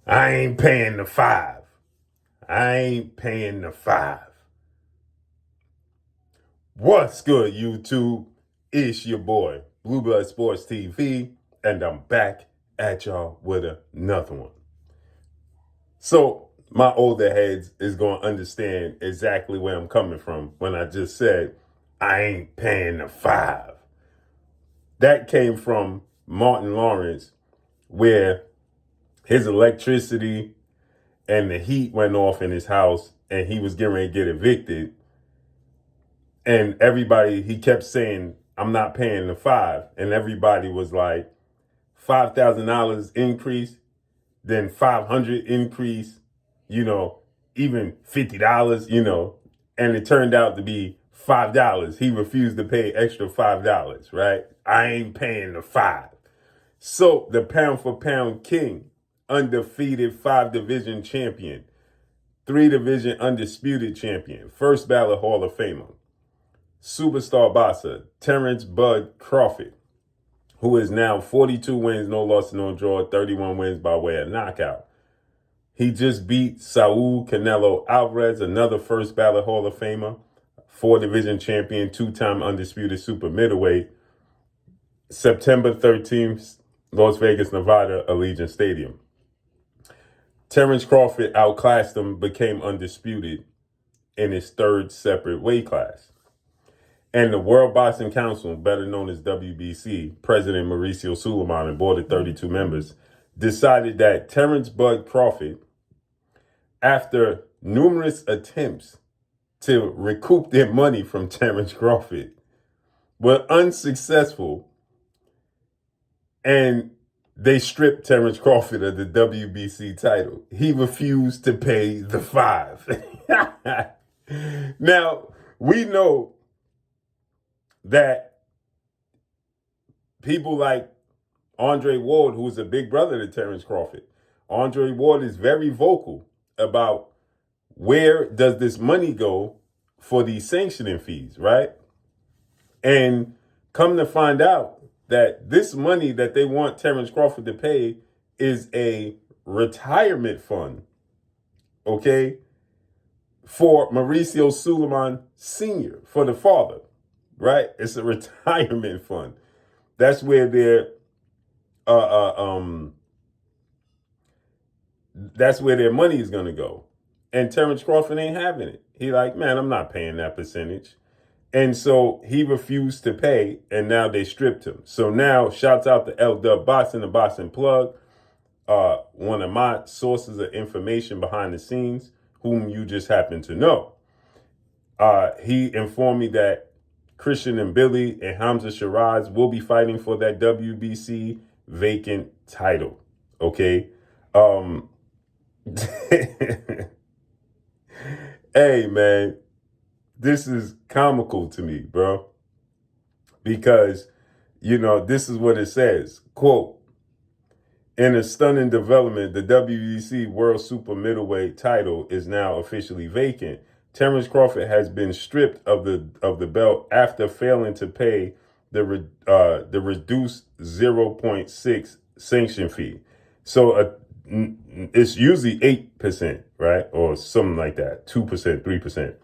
I ain't paying the $5. I ain't paying the $5. What's good, YouTube? It's your boy, Blue Blood Sports TV, and I'm back at y'all with another one. So, my older heads is going to understand exactly where I'm coming from when I just said, I ain't paying the $5. That came from Martin Lawrence, where his electricity and the heat went off in his house and he was getting ready to get evicted. And everybody, he kept saying, I'm not paying the $5. And everybody was like, $5,000 increase, then $500 increase, even $50, and it turned out to be $5. He refused to pay extra $5, right? I ain't paying the $5. So the pound for pound king, undefeated 5-division champion, 3-division undisputed champion, first ballot Hall of Famer, superstar boxer Terence "Bud" Crawford, who is now 42 wins, no loss, no draw, 31 wins by way of knockout. He just beat Saul Canelo Alvarez, another first ballot Hall of Famer, 4-division champion, 2-time undisputed super middleweight, September 13th, Las Vegas, Nevada, Allegiant Stadium. Terence Crawford outclassed him, became undisputed in his third separate weight class. And the World Boxing Council, better known as WBC, President Mauricio Suleiman and board of 32 members, decided that Terence "Bud" Crawford, after numerous attempts to recoup their money from Terence Crawford, were unsuccessful, and they stripped Terence Crawford of the WBC title. He refused to pay the $5. Now, we know that people like Andre Ward, who is a big brother to Terence Crawford, Andre Ward is very vocal about where does this money go for these sanctioning fees, right? And come to find out that this money that they want Terence Crawford to pay is a retirement fund, okay, for Mauricio Suleiman Sr., for the father, right? It's a retirement fund. That's where their that's where their money is gonna go. And Terence Crawford ain't having it. He like, man, I'm not paying that percentage. And so he refused to pay, and now they stripped him. So now, shouts out to L-Dub Boxing, the Boxing Plug, one of my sources of information behind the scenes, whom you just happen to know. He informed me that Christian Mbili and Hamza Shareez will be fighting for that WBC vacant title. Okay. Hey, man, this is comical to me, bro, because, this is what it says. Quote, in a stunning development, the WBC World Super Middleweight title is now officially vacant. Terence Crawford has been stripped of the belt after failing to pay the reduced 0.6 sanction fee. So it's usually 8%, right? Or something like that, 2%, 3%.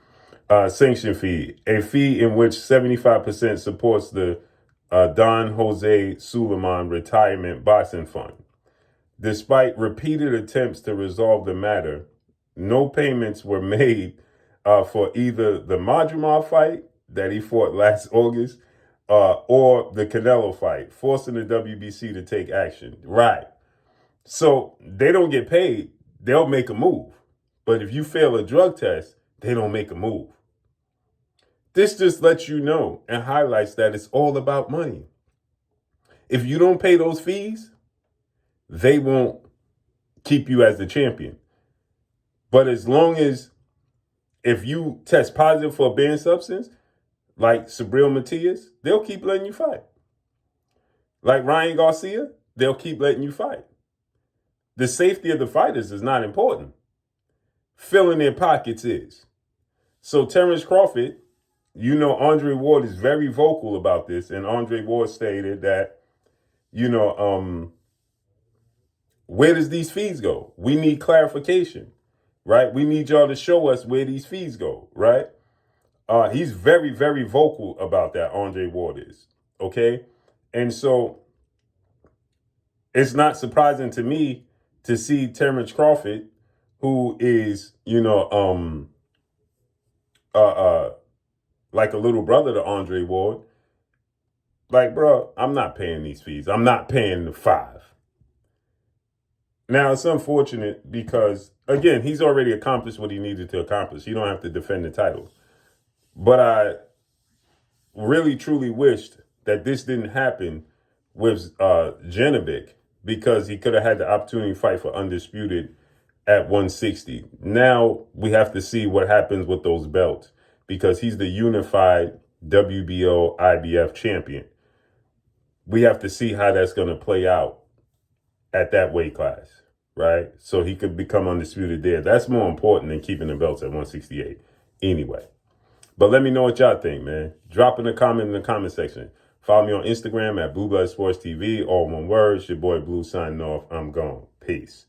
Sanction fee, a fee in which 75% supports the Don Jose Suleiman Retirement Boxing Fund. Despite repeated attempts to resolve the matter, no payments were made for either the Madrimov fight that he fought last August or the Canelo fight, forcing the WBC to take action. Right. So they don't get paid. They'll make a move. But if you fail a drug test, they don't make a move. This just lets you know and highlights that it's all about money. If you don't pay those fees, they won't keep you as the champion. But as long as, if you test positive for a banned substance, like Sabril Matias, they'll keep letting you fight. Like Ryan Garcia, they'll keep letting you fight. The safety of the fighters is not important. Filling their pockets is. So Terence Crawford, Andre Ward is very vocal about this, and Andre Ward stated that, where does these fees go? We need clarification, right? We need y'all to show us where these fees go, right? He's very, very vocal about that, Andre Ward is, okay? And so it's not surprising to me to see Terence Crawford, who is, like a little brother to Andre Ward, like, bro, I'm not paying these fees. I'm not paying the $5. Now, it's unfortunate because, again, he's already accomplished what he needed to accomplish. He don't have to defend the title. But I really, truly wished that this didn't happen with Janovic, because he could have had the opportunity to fight for undisputed at 160. Now we have to see what happens with those belts, because he's the unified WBO IBF champion. We have to see how that's going to play out at that weight class, right? So he could become undisputed there. That's more important than keeping the belts at 168 anyway. But let me know what y'all think, man. Drop in a comment in the comment section. Follow me on Instagram at Blue Blood Sports TV, all one word. It's your boy Blue signing off. I'm gone. Peace.